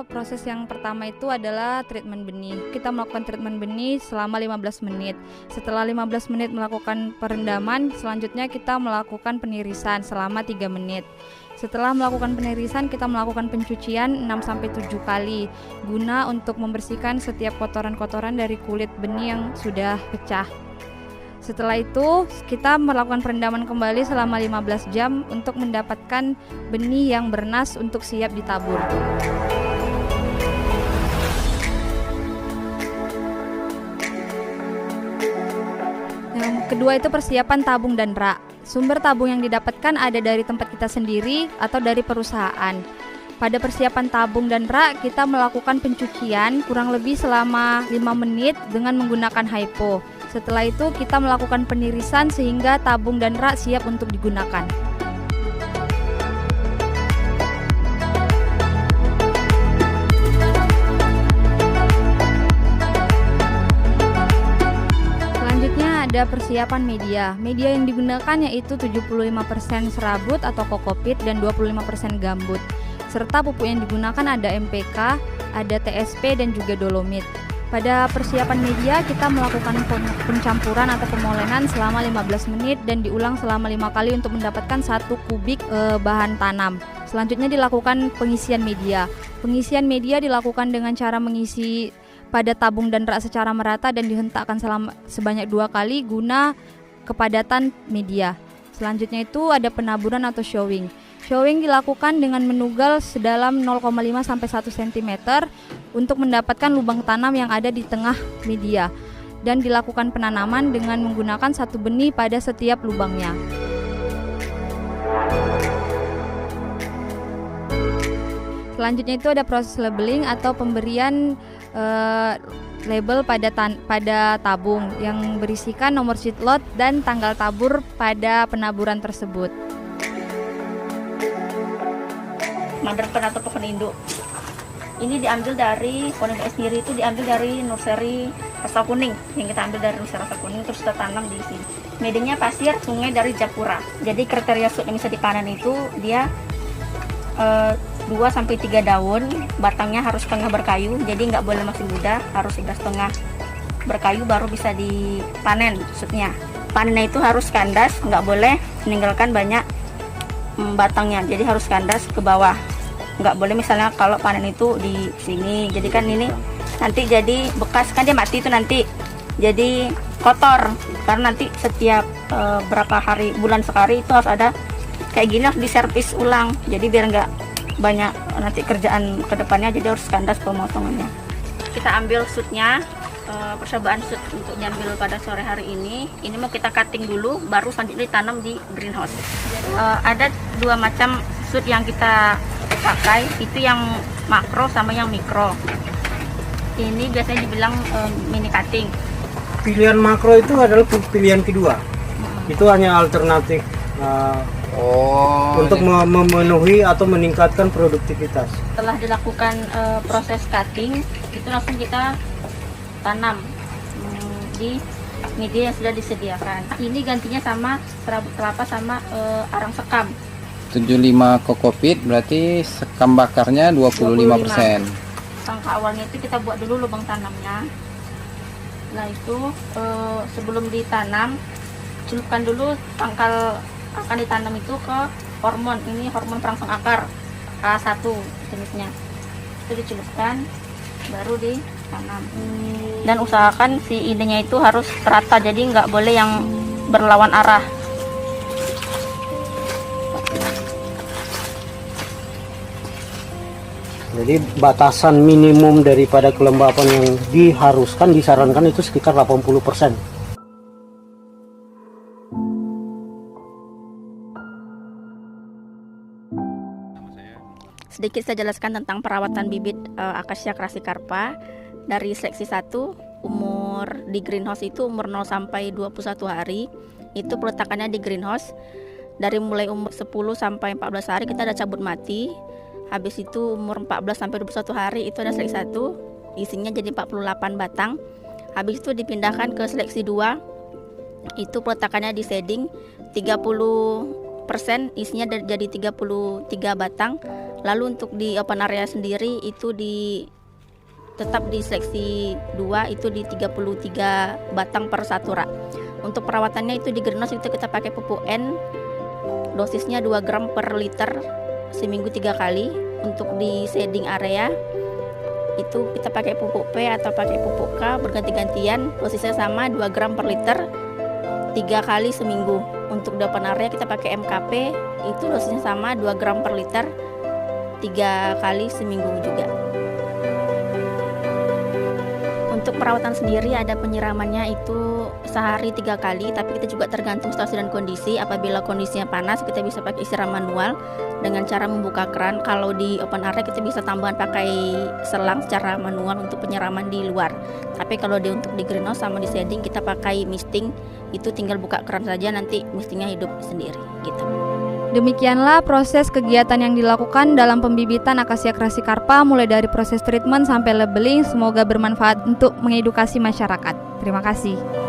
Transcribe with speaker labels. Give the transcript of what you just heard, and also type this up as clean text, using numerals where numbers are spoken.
Speaker 1: proses yang pertama itu adalah treatment benih. Kita melakukan treatment benih selama 15 menit. Setelah 15 menit melakukan perendaman, selanjutnya kita melakukan penirisan selama 3 menit. Setelah melakukan penirisan, kita melakukan pencucian 6-7 kali guna untuk membersihkan setiap kotoran-kotoran dari kulit benih yang sudah pecah. Setelah itu, kita melakukan perendaman kembali selama 15 jam untuk mendapatkan benih yang bernas untuk siap ditabur. Yang kedua itu persiapan tabung dan rak. Sumber tabung yang didapatkan ada dari tempat kita sendiri atau dari perusahaan. Pada persiapan tabung dan rak, kita melakukan pencucian kurang lebih selama 5 menit dengan menggunakan hypo. Setelah itu kita melakukan penirisan sehingga tabung dan rak siap untuk digunakan. Selanjutnya ada persiapan media. Media yang digunakan yaitu 75% serabut atau kokopit dan 25% gambut. Serta pupuk yang digunakan ada MPK, ada TSP dan juga dolomit. Pada persiapan media kita melakukan pencampuran atau pemolenan selama 15 menit dan diulang selama 5 kali untuk mendapatkan 1 kubik bahan tanam. Selanjutnya dilakukan pengisian media. Pengisian media dilakukan dengan cara mengisi pada tabung dan rak secara merata dan dihentakkan sebanyak 2 kali guna kepadatan media. Selanjutnya itu ada penaburan atau showing. Showing dilakukan dengan menugal sedalam 0,5 sampai 1 cm untuk mendapatkan lubang tanam yang ada di tengah media dan dilakukan penanaman dengan menggunakan 1 benih pada setiap lubangnya. Selanjutnya itu ada proses labeling atau pemberian label pada tabung yang berisikan nomor sheet lot dan tanggal tabur pada penaburan tersebut.
Speaker 2: Motherplant atau pohon induk ini diambil dari pohon induk sendiri, itu diambil dari nursery rasa kuning, yang kita ambil dari nursery rasa kuning terus kita tanam di sini. Medianya pasir sungai dari Japura. Jadi kriteria sud yang bisa dipanen itu dia 2-3 daun, batangnya harus setengah berkayu, jadi nggak boleh masih muda, harus 3,5 berkayu baru bisa dipanen sudnya. Panennya itu harus kandas, nggak boleh meninggalkan banyak batangnya, jadi harus kandas ke bawah. Nggak boleh misalnya kalau panen itu di sini, jadi kan ini nanti jadi bekas, kan dia mati itu nanti jadi kotor, karena nanti setiap berapa hari bulan sekali itu harus ada kayak gini, harus diservis ulang, jadi biar nggak banyak nanti kerjaan ke depannya, jadi harus kandas pemotongannya. Kita ambil sudnya, percobaan sud untuk diambil pada sore hari ini mau kita cutting dulu, baru selanjutnya ditanam di greenhouse. Ada 2 macam sud yang kita pakai, itu yang makro sama yang mikro. Ini biasanya dibilang mini cutting.
Speaker 3: Pilihan makro itu adalah pilihan kedua. Itu hanya alternatif untuk memenuhi atau meningkatkan produktivitas.
Speaker 2: Setelah dilakukan proses cutting, itu langsung kita tanam di media yang sudah disediakan. Ini gantinya sama serabut kelapa sama arang sekam.
Speaker 4: 75 kokopit berarti sekam bakarnya 25%.
Speaker 2: Langkah awalnya itu kita buat dulu lubang tanamnya. Nah itu sebelum ditanam, celupkan dulu tangkal akan ditanam itu ke hormon. Ini hormon perangsang akar A1 jenisnya. Itu dicelupkan, baru ditanam. Dan usahakan si ininya itu harus rata, jadi nggak boleh yang berlawan arah.
Speaker 3: Jadi batasan minimum daripada kelembapan yang disarankan itu sekitar 80%.
Speaker 2: Sedikit saya jelaskan tentang perawatan bibit Acacia crassicarpa. Dari seleksi 1, umur di greenhouse itu umur 0 sampai 21 hari. Itu peletakannya di greenhouse. Dari mulai umur 10 sampai 14 hari kita ada cabut mati. Habis itu umur 14 sampai 21 hari itu ada seleksi 1, isinya jadi 48 batang. Habis itu dipindahkan ke seleksi 2, itu peletakannya di shading 30% 50%, isinya jadi 33 batang. Lalu untuk di open area sendiri itu tetap di seleksi 2 itu di 33 batang per satu rak. Untuk perawatannya itu di greenhouse itu kita pakai pupuk N, dosisnya 2 gram per liter seminggu 3 kali. Untuk di shading area itu kita pakai pupuk P atau pakai pupuk K berganti-gantian, dosisnya sama 2 gram per liter 3 kali seminggu. Untuk di open area kita pakai MKP, itu dosisnya sama 2 gram per liter 3 kali seminggu juga. Untuk perawatan sendiri ada penyiramannya itu sehari 3 kali, tapi kita juga tergantung situasi dan kondisi. Apabila kondisinya panas kita bisa pakai siram manual dengan cara membuka keran. Kalau di open area kita bisa tambahan pakai selang secara manual untuk penyiraman di luar. Tapi kalau untuk di greenhouse sama di shading kita pakai misting, itu tinggal buka keran saja, nanti mistingnya hidup sendiri gitu.
Speaker 1: Demikianlah proses kegiatan yang dilakukan dalam pembibitan Acacia crassicarpa mulai dari proses treatment sampai labeling. Semoga bermanfaat untuk mengedukasi masyarakat. Terima kasih.